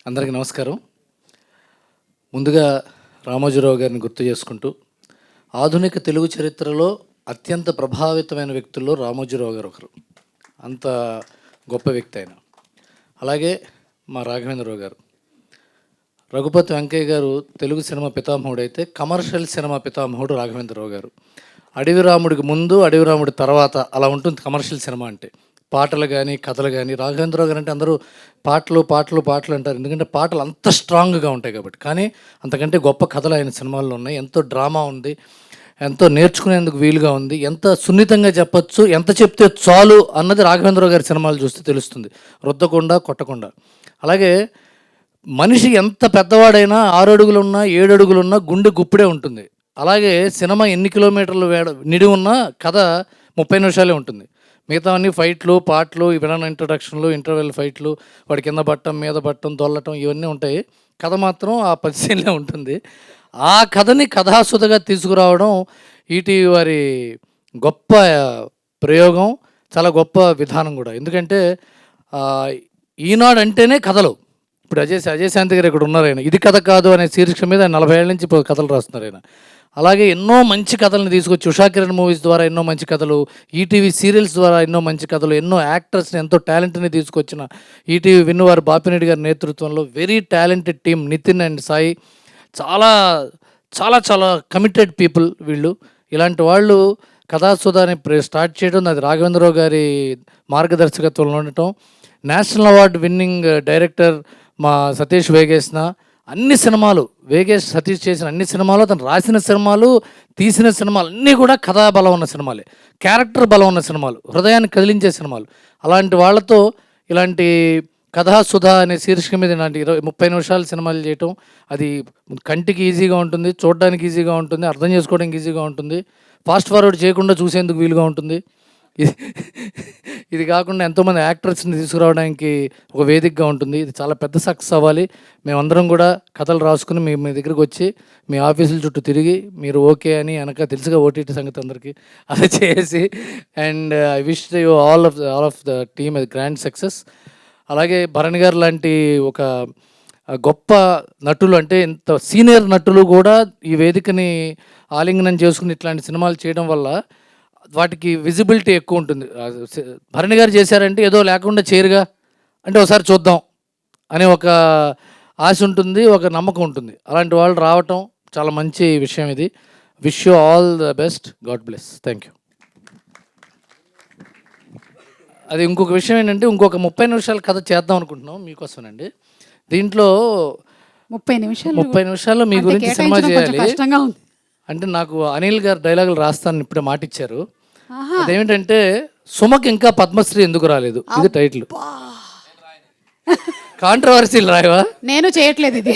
అందరికీ నమస్కారం. ముందుగా రామోజీరావు గారిని గుర్తు చేసుకుంటూ, ఆధునిక తెలుగు చరిత్రలో అత్యంత ప్రభావితమైన వ్యక్తుల్లో రామోజీరావు గారు ఒకరు. అంత గొప్ప వ్యక్తి ఆయన. అలాగే మా రాఘవేంద్రరావు గారు, రఘుపతి వెంకయ్య గారు తెలుగు సినిమా పితామహుడు అయితే, కమర్షియల్ సినిమా పితామహుడు రాఘవేంద్రరావు గారు. అడవి రాముడికి ముందు, అడవి రాముడి తర్వాత అలా ఉంటుంది కమర్షియల్ సినిమా అంటే. పాటలు కానీ, కథలు కానీ. రాఘవేంద్రరావు గారు అంటే అందరూ పాటలు పాటలు పాటలు అంటారు, ఎందుకంటే పాటలు అంత స్ట్రాంగ్గా ఉంటాయి కాబట్టి. కానీ అంతకంటే గొప్ప కథలు ఆయన సినిమాల్లో ఉన్నాయి. ఎంతో డ్రామా ఉంది, ఎంతో నేర్చుకునేందుకు వీలుగా ఉంది, ఎంత సున్నితంగా చెప్పచ్చు, ఎంత చెప్తే చాలు అన్నది రాఘవేంద్రరావు గారి సినిమాలు చూస్తే తెలుస్తుంది, రుద్దకుండా కొట్టకుండా. అలాగే మనిషి ఎంత పెద్దవాడైనా 6 అడుగులున్నా 7 అడుగులున్నా గుండె గుప్పిడే ఉంటుంది. అలాగే సినిమా ఎన్ని కిలోమీటర్లు నిడి ఉన్నా కథ 30 నిమిషాలే ఉంటుంది. మిగతా అన్ని ఫైట్లు, పాటలు, విలన్ ఇంట్రడక్షన్లు, ఇంటర్వెల్ ఫైట్లు, వాడి కింద పట్టడం, మీద పట్టడం, దొల్లటం, ఇవన్నీ ఉంటాయి. కథ మాత్రం ఆ 10 సీన్లే ఉంటుంది. ఆ కథని కథాసుధగా తీసుకురావడం ఈటీవీ వారి గొప్ప ప్రయోగం, చాలా గొప్ప విధానం కూడా. ఎందుకంటే ఈనాడు అంటేనే కథలు. ఇప్పుడు అజయ్ శాంతి గారు ఇక్కడ ఉన్నారు. ఆయన ఇది కథ కాదు అనే శీర్షిక మీద 40 ఏళ్ళ నుంచి ఇప్పుడు కథలు రాస్తున్నారు ఆయన. అలాగే ఎన్నో మంచి కథలను తీసుకొచ్చి, ఉషా కిరణ్ మూవీస్ ద్వారా ఎన్నో మంచి కథలు, ఈటీవీ సీరియల్స్ ద్వారా ఎన్నో మంచి కథలు, ఎన్నో యాక్టర్స్ని, ఎంతో టాలెంట్ని తీసుకొచ్చిన ఈటీవీ విన్నువారు బాపిరెడ్డి గారి నేతృత్వంలో very talented team, Nitin and Sai, చాలా చాలా చాలా కమిటెడ్ పీపుల్ వీళ్ళు. ఇలాంటి వాళ్ళు కథాసుధాని స్టార్ట్ చేయడం, అది రాఘవేంద్రరావు గారి మార్గదర్శకత్వంలో ఉండటం, నేషనల్ అవార్డు విన్నింగ్ డైరెక్టర్ మా సతీష్ వేగేసిన అన్ని సినిమాలు, సతీష్ చేసిన అన్ని సినిమాలు, అతను రాసిన సినిమాలు, తీసిన సినిమాలు అన్నీ కూడా కథా బలం ఉన్న సినిమాలే, క్యారెక్టర్ బలం ఉన్న సినిమాలు, హృదయాన్ని కదిలించే సినిమాలు. అలాంటి వాళ్ళతో ఇలాంటి కథాసుధ అనే శీర్షిక మీద ఇలాంటి 30 నిమిషాల సినిమాలు చేయటం, అది కంటికి ఈజీగా ఉంటుంది, చూడడానికి ఈజీగా ఉంటుంది, అర్థం చేసుకోవడానికి ఈజీగా ఉంటుంది, ఫాస్ట్ ఫార్వర్డ్ చేయకుండా చూసేందుకు వీలుగా ఉంటుంది. ఇది కాకుండా ఎంతోమంది యాక్టర్స్ని తీసుకురావడానికి ఒక వేదికగా ఉంటుంది. ఇది చాలా పెద్ద సక్సెస్ అవ్వాలి. మేమందరం కూడా కథలు రాసుకుని మీ దగ్గరికి వచ్చి మీ ఆఫీసుల చుట్టూ తిరిగి మీరు ఓకే అని వెనక తెలుసుగా ఓటీటీ సంగతి అందరికీ అది చేసి, and I wish you all of the team అది గ్రాండ్ సక్సెస్. అలాగే భరణి గారు లాంటి ఒక గొప్ప నటులు, అంటే ఇంత సీనియర్ నటులు కూడా ఈ వేదికని ఆలింగనం చేసుకుని ఇట్లాంటి సినిమాలు చేయడం వల్ల వాటికి విజిబిలిటీ ఎక్కువ ఉంటుంది. భరణి గారు చేశారంటే ఏదో లేకుండా చేయరుగా, అంటే ఒకసారి చూద్దాం అనే ఒక ఆశ ఉంటుంది, ఒక నమ్మకం ఉంటుంది. అలాంటి వాళ్ళు రావటం చాలా మంచి విషయం ఇది. Wish you all the best. God bless. Thank you. అది ఇంకొక విషయం ఏంటంటే, ఇంకొక 30 నిమిషాల కథ చేద్దాం అనుకుంటున్నాం మీకోసమేనండి. దీంట్లో 30 నిమిషాల్లో మీ గురించి సినిమా చేయాలి. అంటే నాకు అనిల్ గారు డైలాగులు రాస్తానని ఇప్పుడే మాట ఇచ్చారు. అదేమిటంటే, సుమకి ఇంకా పద్మశ్రీ ఎందుకు రాలేదు, ఇది టైటిల్. కాంట్రవర్సీలు రాయవా? నేను చేయట్లేదు ఇది.